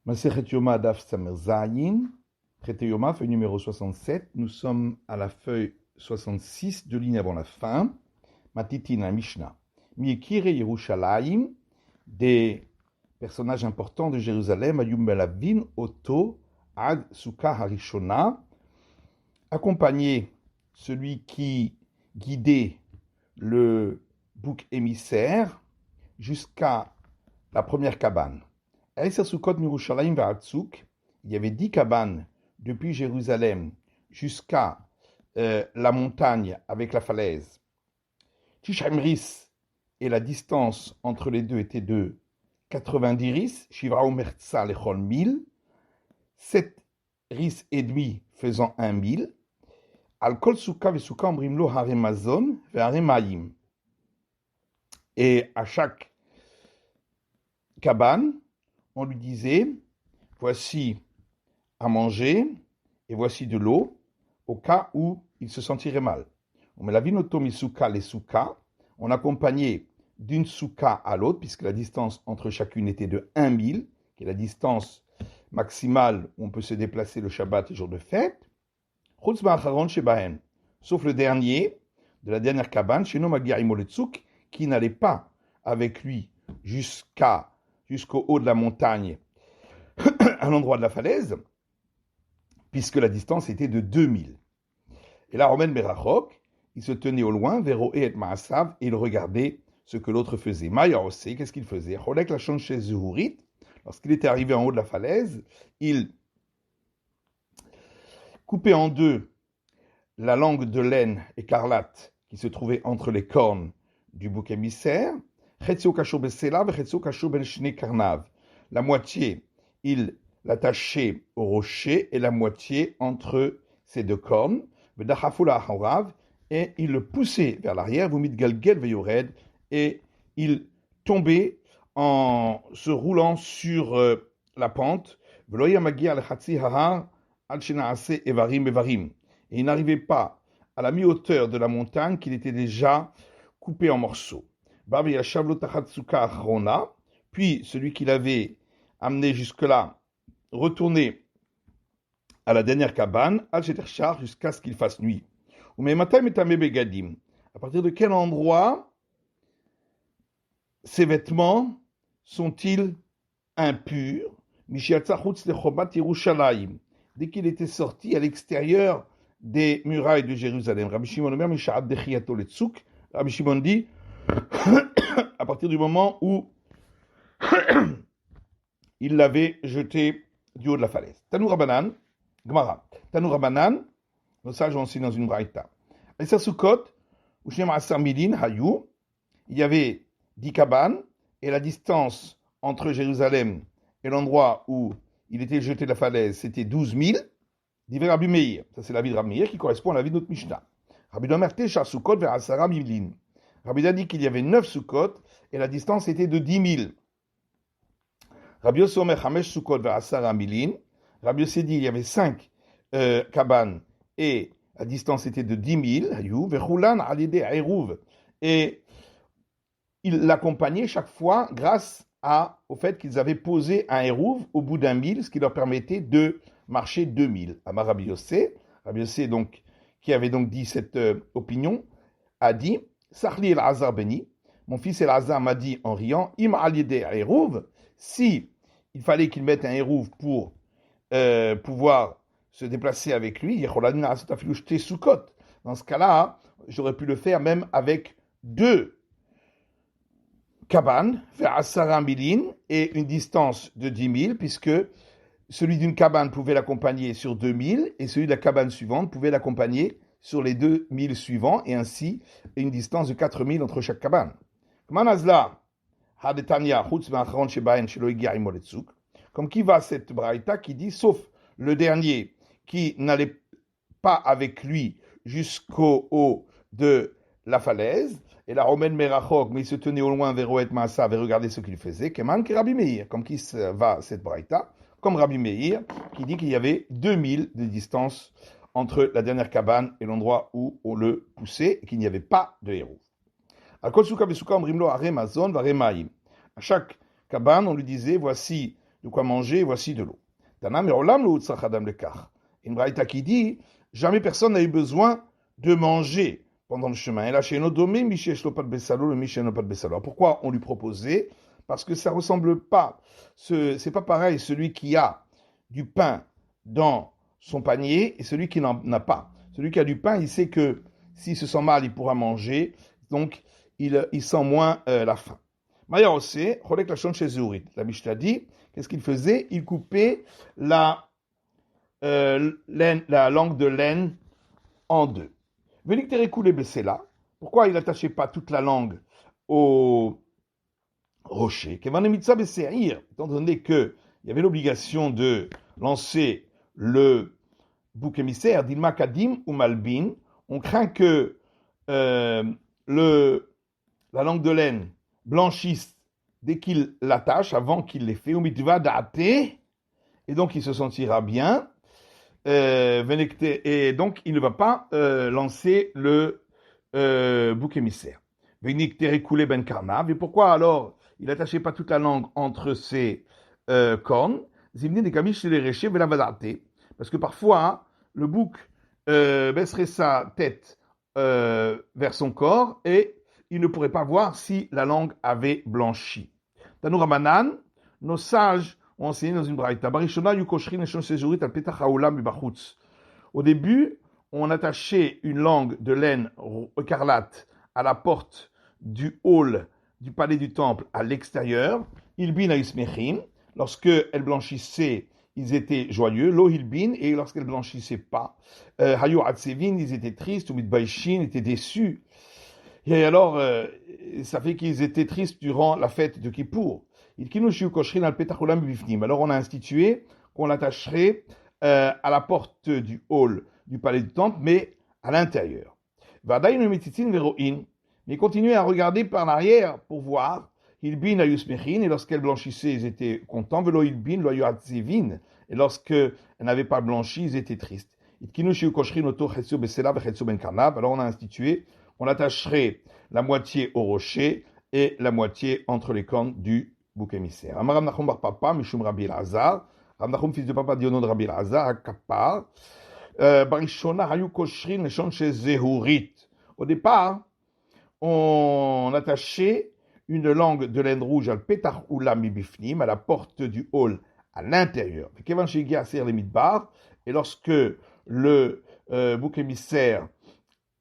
Masechet Yoma Daf Samer Zayin, Traité Yoma, feuille numéro 67. Nous sommes à la feuille 66, deux lignes avant la fin. Matitina Mishnah. Miekire Yerushalayim, des personnages importants de Jérusalem, Ayum Belavin, Oto, Ad Sukkah Harishona, accompagné celui qui guidait le bouc émissaire jusqu'à la première cabane. Il y avait 10 cabanes depuis Jérusalem jusqu'à la montagne avec la falaise. Tishamris, et la distance entre les deux était de 90 ris, Shivra Mertsa lechol 1000, 7 ris et demi faisant 1000. Al kol souka vesuka omrimlo haremazon veharemayim. Et à chaque cabane, on lui disait, voici à manger et voici de l'eau, au cas où il se sentirait mal. On met la vinotomi souka les souka, on accompagnait d'une souka à l'autre, puisque la distance entre chacune était de 1000, qui est la distance maximale où on peut se déplacer le Shabbat et jour de fête, sauf le dernier, de la dernière cabane, qui n'allait pas avec lui jusqu'au haut de la montagne, à l'endroit de la falaise, puisque la distance était de 2000. Et là, Romain Berachok, il se tenait au loin, Vero et Maasav, et il regardait ce que l'autre faisait. Maya Ose, qu'est-ce qu'il faisait? Cholek la chanche Zuhurit, lorsqu'il était arrivé en haut de la falaise, il coupait en deux la langue de laine écarlate qui se trouvait entre les cornes du bouc émissaire. La moitié, il l'attachait au rocher et la moitié entre ses deux cornes. Et il le poussait vers l'arrière, et il tombait en se roulant sur la pente. Et il n'arrivait pas à la mi-hauteur de la montagne qu'il était déjà coupé en morceaux. Puis celui qui l'avait amené jusque-là, retourné à la dernière cabane, jusqu'à ce qu'il fasse nuit. À partir de quel endroit ces vêtements sont-ils impurs? Dès qu'il était sorti à l'extérieur des murailles de Jérusalem. Rabbi Shimon dit, à partir du moment où il l'avait jeté du haut de la falaise. Tanou Rabanan, Gemara. Tanou Rabanan, nos sages ont enseigné dans une braïta. Essa Sukkot, Ushnem Asar Milin, Hayou, il y avait 10 cabanes, et la distance entre Jérusalem et l'endroit où il était jeté de la falaise, c'était 12 000. Divrei Rabbi Meir. Ça, c'est l'avis de Rabbi Meir qui correspond à l'avis de notre Mishnah. Rabbi Domer Tesha Sukkot vers Asara Milin. Rabbi a dit qu'il y avait 9 Sukkot et la distance était de 10 000. Rabbi Yossi Omer Hamesh Sukkot vers Asara Milin. Rabbi Yossi dit qu'il y avait 5 cabanes et la distance était de 10 000. Hayou Vechulan Alide Airouv. Et il l'accompagnait chaque fois grâce au fait qu'ils avaient posé un Airouv au bout d'un mille, ce qui leur permettait de marcher 2000. Amar Rabbi Yossé, donc, qui avait donc dit cette opinion, a dit, Sahli el-Azar Beni, mon fils El-Azar m'a dit en riant, Im al-Yedeh Airouv, si il fallait qu'il mette un Airouv pour pouvoir se déplacer avec lui, dans ce cas-là, j'aurais pu le faire même avec 2 cabanes, faire Asara Milin, et une distance de 10 000, puisque celui d'une cabane pouvait l'accompagner sur 2000 et celui de la cabane suivante pouvait l'accompagner sur les 2000 suivants et ainsi une distance de 4000 entre chaque cabane. Comme qui va cette braïta qui dit, sauf le dernier qui n'allait pas avec lui jusqu'au haut de la falaise, et la Romaine Merachok, mais il se tenait au loin vers Oet Maasav et regardait ce qu'il faisait, Keman qui Rabbi Meir, comme qui va cette braïta, comme Rabbi Meir, qui dit qu'il y avait 2000 de distance entre la dernière cabane et l'endroit où on le poussait, et qu'il n'y avait pas de héros. À chaque cabane, on lui disait, voici de quoi manger, voici de l'eau. Tanam Olam lo utzach adam lekach. Une braïta qui dit, jamais personne n'a eu besoin de manger pendant le chemin. Et là, chez Nodomé, Michel Shlopat Bessalo, le Michel Nopat Bessalo. Pourquoi on lui proposait? Parce que ça ressemble pas. C'est pas pareil celui qui a du pain dans son panier et celui qui n'en a pas. Celui qui a du pain, il sait que s'il se sent mal, il pourra manger. Donc, il sent moins la faim. Maya aussi, Cholek Lachon chez Zeurit. La Mishnah dit, qu'est-ce qu'il faisait? Il coupait la langue de laine en deux. Venik Terekoule Bessela. Pourquoi il n'attachait pas toute la langue au rocher? Étant donné qu'il y avait l'obligation de lancer le bouc émissaire, d'Ilma Kadim ou Malbin, on craint que la langue de laine blanchisse dès qu'il l'attache, avant qu'il l'ait fait, ou mitva da'ate, et donc il se sentira bien, et donc il ne va pas lancer le bouc émissaire. Venik terekoule ben karnav. Et pourquoi alors il n'attachait pas toute la langue entre ses cornes? Zimni de kamish les réchés velavadate. Parce que parfois, le bouc baisserait sa tête vers son corps et il ne pourrait pas voir si la langue avait blanchi. Tanou Ramanan, nos sages ont enseigné dans une braïta. Au début, on attachait une langue de laine écarlate à la porte du hall du palais du temple à l'extérieur. Ilbin aismechim. Lorsque elle blanchissait, ils étaient joyeux. Lo hilbin. Et lorsqu'elle blanchissait pas, hayo atsevin, ils étaient tristes. Ou mitbaishin, étaient déçus. Et alors, ça fait qu'ils étaient tristes durant la fête de Kippour. Alors on a institué qu'on l'attacherait à la porte du hall du palais du temple, mais à l'intérieur. Mais continuez à regarder par l'arrière pour voir. Et lorsqu'elle blanchissait, ils étaient contents. Et lorsqu'elle n'avait pas blanchi, ils étaient tristes. Alors on a institué qu'on attacherait la moitié au rocher et la moitié entre les cornes du bouc émissaire. Amar Rav Nachum bar Papa, Mishum Rabbi Elazar. Rav Nachum, fils de papa, dit au nom de Rabbi Elazar, à Kappar. Barishona hayu koshrin leshon chez Zehurit. Au départ, on attachait une langue de laine rouge al petach ulam mibifnim, à la porte du hall à l'intérieur. Et lorsque le bouc émissaire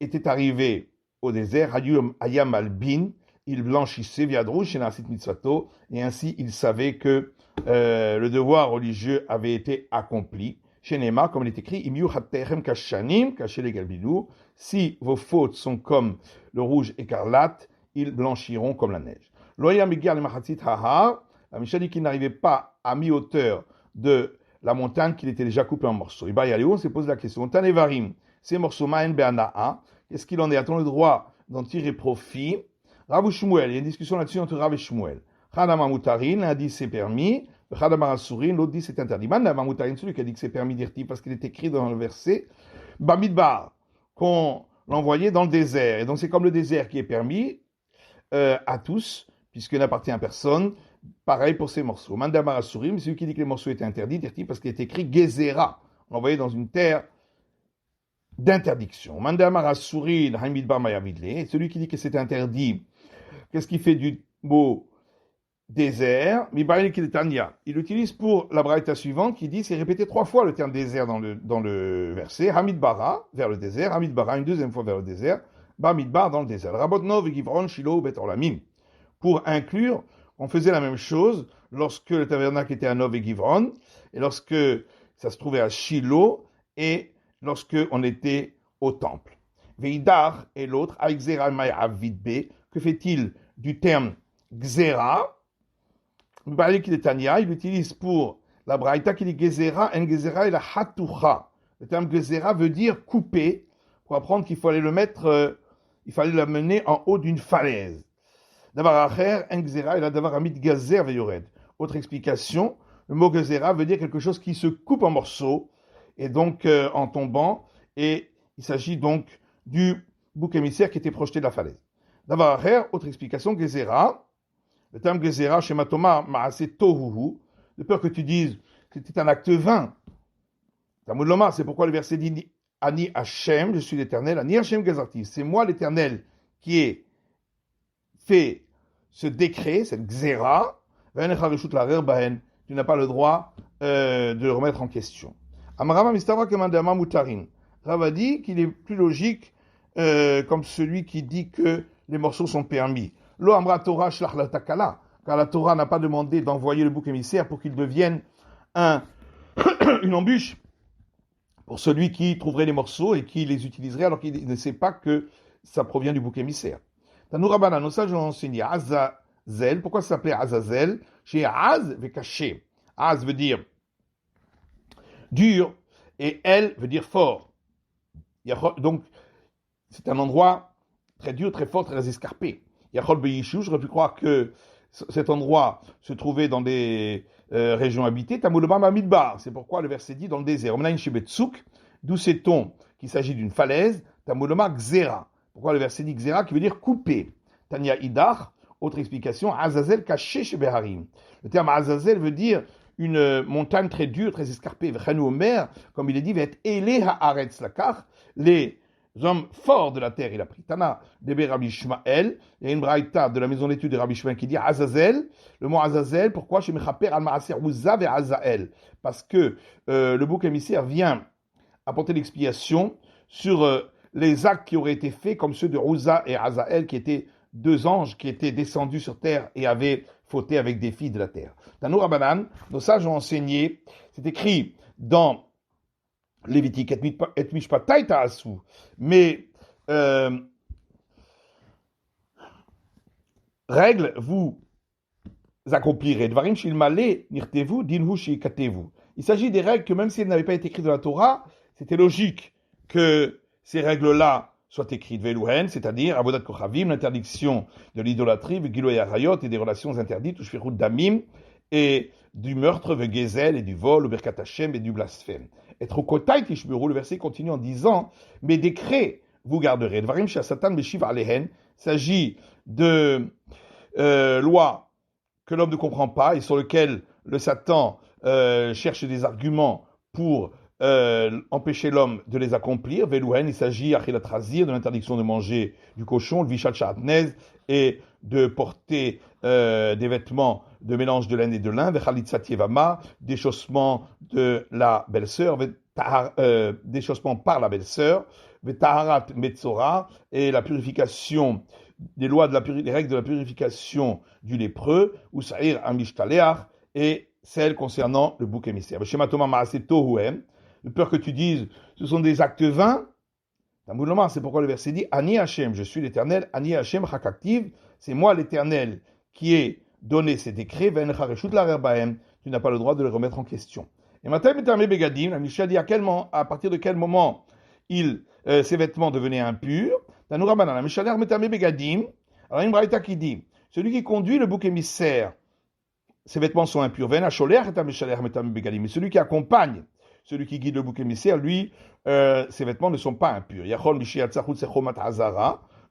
était arrivé au désert, Hayam al-Bin, il blanchissait Viadrouche et Nasit Mitzvato, et ainsi il savait que le devoir religieux avait été accompli. Chez Nema, comme il est écrit, Imiu Hatterem Kashanim, caché les Galbidou, si vos fautes sont comme le rouge écarlate, ils blanchiront comme la neige. Loya Migar le Mahatzit Hahar, la Mishnah dit qu'il n'arrivait pas à mi-hauteur de la montagne, qu'il était déjà coupé en morceaux. Iba Yaliou, on s'est posé la question, Tanevarim, ces morceaux Ma'en Be'ana'a, est-ce qu'il en est? A-t-on le droit d'en tirer profit? Rav Shmuel, il y a une discussion là-dessus entre Rav et Shmuel. Chadama Moutarin, l'un dit c'est permis, Chadama Asurin, l'autre dit c'est interdit. Mandama Moutarin, celui qui a dit que c'est permis d'irti parce qu'il est écrit dans le verset, Bamidbar, qu'on l'envoyait dans le désert. Et donc c'est comme le désert qui est permis à tous, puisqu'il n'appartient à personne. Pareil pour ces morceaux. Mandama Asurin, celui qui dit que les morceaux étaient interdits, d'irti parce qu'il est écrit Gezera, l'envoyé dans une terre d'interdiction. Mandamar Asurin, Hamidbar Mayavidle, celui qui dit que c'est interdit, qu'est-ce qu'il fait du mot désert? Il utilise pour la braïta suivante qui dit, c'est répété 3 fois le terme désert dans le verset. Hamidbara, vers le désert. Hamidbara, une deuxième fois vers le désert. Bamidbar, dans le désert. Rabotnov et Givron, Shiloh, Bet Olamim. Pour inclure, on faisait la même chose lorsque le tabernacle était à Nov et Givron, et lorsque ça se trouvait à Shiloh, et lorsque on était au temple. Veidar et l'autre, Aïxera Mayavidbe, que fait-il du terme Xera? Il l'utilise pour la braïta qui dit Gezera, en Gezera et la Hatucha. Le terme Gezera veut dire couper, pour apprendre qu'il fallait le mettre, il fallait l'amener en haut d'une falaise. Davar Acher, en Gezera et la Davar Amit Gazer Veyored. Autre explication, le mot Gezera veut dire quelque chose qui se coupe en morceaux, et donc en tombant, et il s'agit donc du bouc émissaire qui était projeté de la falaise. Davar Acher, autre explication, Gezera, le terme Gezera, chez Matoma, Maase Tohuhu, de peur que tu dises que c'était un acte vain. Talmud Lomar, c'est pourquoi le verset dit Ani Hashem, je suis l'Éternel, Ani Hashem Gazarti. C'est moi l'Éternel qui ai fait ce décret, cette xéra. Tu n'as pas le droit de le remettre en question. Amarama Mistava Kemandama Mutarin. Rav a dit qu'il est plus logique comme celui qui dit que les morceaux sont permis. Lo Amra Torah Shlach la Takala, car la Torah n'a pas demandé d'envoyer le bouc émissaire pour qu'il devienne une embûche pour celui qui trouverait les morceaux et qui les utiliserait alors qu'il ne sait pas que ça provient du bouc émissaire. Tanou Rabbanan, nos sages ont enseigné Azazel. Pourquoi ça s'appelait Azazel? Chez Az veut cacher. Az veut dire dur et El veut dire fort. Donc, c'est un endroit très dur, très fort, très escarpé. Yachol Beyishu, j'aurais pu croire que cet endroit se trouvait dans des régions habitées. Tamulobam Amidbar, c'est pourquoi le verset dit dans le désert. Omnaïn Shebetsuk, d'où sait-on qu'il s'agit d'une falaise? Tamuloma Xera. Pourquoi le verset dit Xera qui veut dire couper? Tanya Idar, autre explication, Azazel caché chez Beharim. Le terme Azazel veut dire une montagne très dure, très escarpée. Vechanu Omer, comme il est dit, va être Ele Haaretz Lakar, les hommes forts de la terre, il a pris. Tana, Debe Rabbi Shmael, il y a une braïta de la maison d'études de Rabbi Shmael qui dit Azazel, le mot Azazel, pourquoi chez Mechaper al Maaser Uza ve Azael? Parce que le bouc émissaire vient apporter l'expiation sur les actes qui auraient été faits, comme ceux de Uza et Azael, qui étaient deux anges qui étaient descendus sur terre et avaient fauté avec des filles de la terre. Tanou Rabbanan, nos sages ont enseigné, c'est écrit dans Lévitique, et Mishpatai Ta'asu, mais règle, vous accomplirez. Dvarim shilmale nirtevu dinhu shikatevu. Il s'agit des règles que même si elles n'avaient pas été écrites dans la Torah, c'était logique que ces règles-là soient écrites. Veluhen, c'est-à-dire Avodat Kochavim, l'interdiction de l'idolâtrie, Giloy Arayot et des relations interdites, Ushfirut Damim, et du meurtre, Gezel et du vol, Birkat Hashem et du blasphème. Et Trokotai Tishmeru, le verset continue en disant mes décrets vous garderez. Dvarim Shasatan Meshiv Alehen, s'agit de lois que l'homme ne comprend pas et sur lesquelles le Satan cherche des arguments pour empêcher l'homme de les accomplir. Veluhen, il s'agit Achilat Razir, de l'interdiction de manger du cochon, le Vishat Shatnez, et de porter des vêtements de mélange de laine et de lin, Vechalitzat Yevama, déchaussement de la belle-sœur, déchaussement par la belle-sœur, Vetaharat Metzora, et la purification des lois des règles de la purification du lépreux, ou Saïr Amishtaleach, et celles concernant le bouc émissaire. Shema Toma Maaseh Tohuem, de peur que tu dises, ce sont des actes vains. C'est pourquoi le verset dit Ani Hashem, je suis l'Éternel, Ani Hashem Chakaktiv, c'est moi l'Éternel qui ai donné ces décrets, tu n'as pas le droit de les remettre en question. Et maintenant, Begadim, la Mishnah dit à partir de quel moment ses vêtements devenaient impurs. La Mishnah Begadim, alors une braïta qui dit celui qui conduit le bouc émissaire, ses vêtements sont impurs. Mais celui qui accompagne, celui qui guide le bouc émissaire, lui, ses vêtements ne sont pas impurs.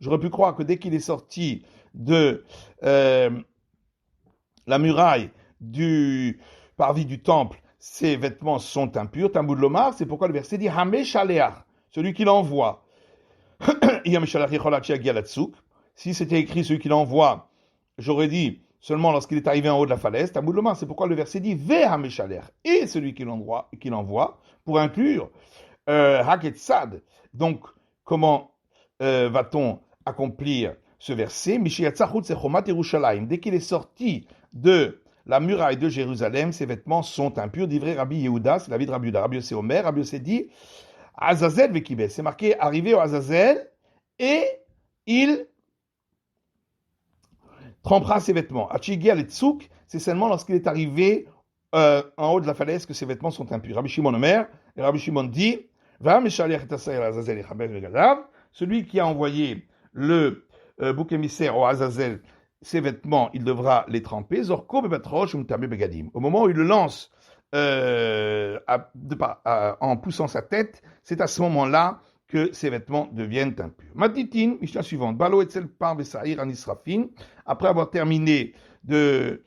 J'aurais pu croire que dès qu'il est sorti de la muraille du parvis du temple, ses vêtements sont impurs. Talmud Lomar, c'est pourquoi le verset dit Hameshaleach, celui qui l'envoie. Si c'était écrit celui qui l'envoie, j'aurais dit seulement lorsqu'il est arrivé en haut de la falaise. Talmud Lomar, c'est pourquoi le verset dit Vehameshaleach, et celui qui l'envoie, pour inclure Haketsad. Donc, comment va-t-on accomplir ce verset? Dès qu'il est sorti de la muraille de Jérusalem, ses vêtements sont impurs. D'ivré Rabbi Yehuda, c'est la vie de Rabbi Yehuda. Rabbi Yossé Omer, Rabbi Yossé dit Azazel vekibes. C'est marqué arrivé au Azazel et il trempera ses vêtements. Achigi al-Tzouk, c'est seulement lorsqu'il est arrivé en haut de la falaise que ses vêtements sont impurs. Rabbi Shimon Omer, et Rabbi Shimon dit celui qui a envoyé le bouc émissaire au Azazel, ses vêtements, il devra les tremper. Au moment où il le lance en poussant sa tête, c'est à ce moment-là que ses vêtements deviennent impurs. Matitin, Mishnah suivante. Balo etzel par Vesaïr an Israfin. Après avoir terminé de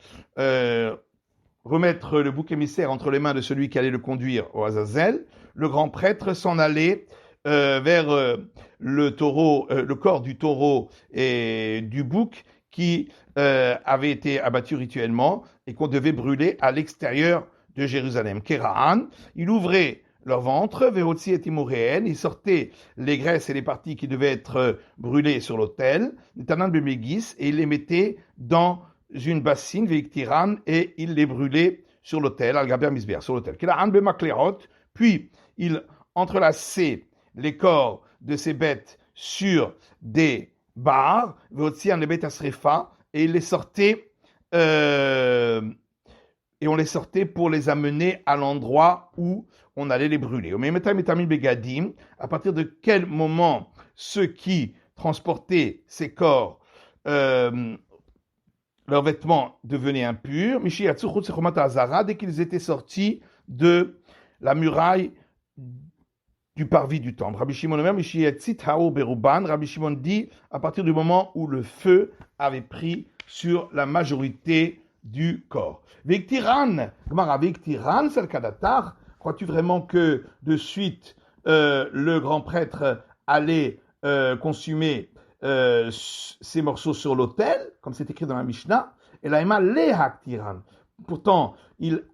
remettre le bouc émissaire entre les mains de celui qui allait le conduire au Azazel, le grand prêtre s'en allait vers le taureau, le corps du taureau et du bouc qui avait été abattu rituellement et qu'on devait brûler à l'extérieur de Jérusalem. Kérahan, il ouvrait leur ventre, Véhotzi et Timoréen, il sortait les graisses et les parties qui devaient être brûlées sur l'autel, Tanan Bemegis, et il les mettait dans une bassine, Veiktiran, et il les brûlait sur l'autel, Al-Gaber Misber, sur l'autel. Kérahan Bemaklerot, puis il entrelaçait les corps de ces bêtes sur des barres, Véhotzi en Ebet Asrefa, et il les sortait et on les sortait pour les amener à l'endroit où on allait les brûler. À partir de quel moment ceux qui transportaient ces corps, leurs vêtements devenaient impurs, dès qu'ils étaient sortis de la muraille du parvis du temple. Rabbi Shimon dit à partir du moment où le feu avait pris sur la majorité du corps. Veiktiran, crois-tu vraiment que de suite le grand prêtre allait consumer ces morceaux sur l'autel, comme c'est écrit dans la Mishnah, et la Ema lehaktiran. Pourtant, il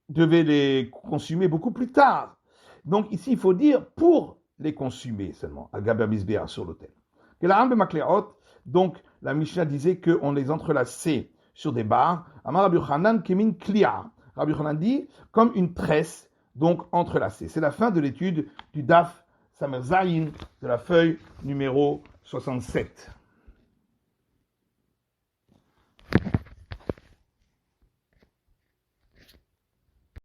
devait les consumer beaucoup plus tard. Donc ici, il faut dire pour les consumer seulement, al-Gaber Misbéa sur l'autel. Donc la Mishnah disait qu'on les entrelaçait sur des barres. Amar Rabbi Yochanan kemin klia. Rabbi Yochanan dit comme une tresse, donc entrelacée. C'est la fin de l'étude du Daf Samer Zayin de la feuille numéro 67.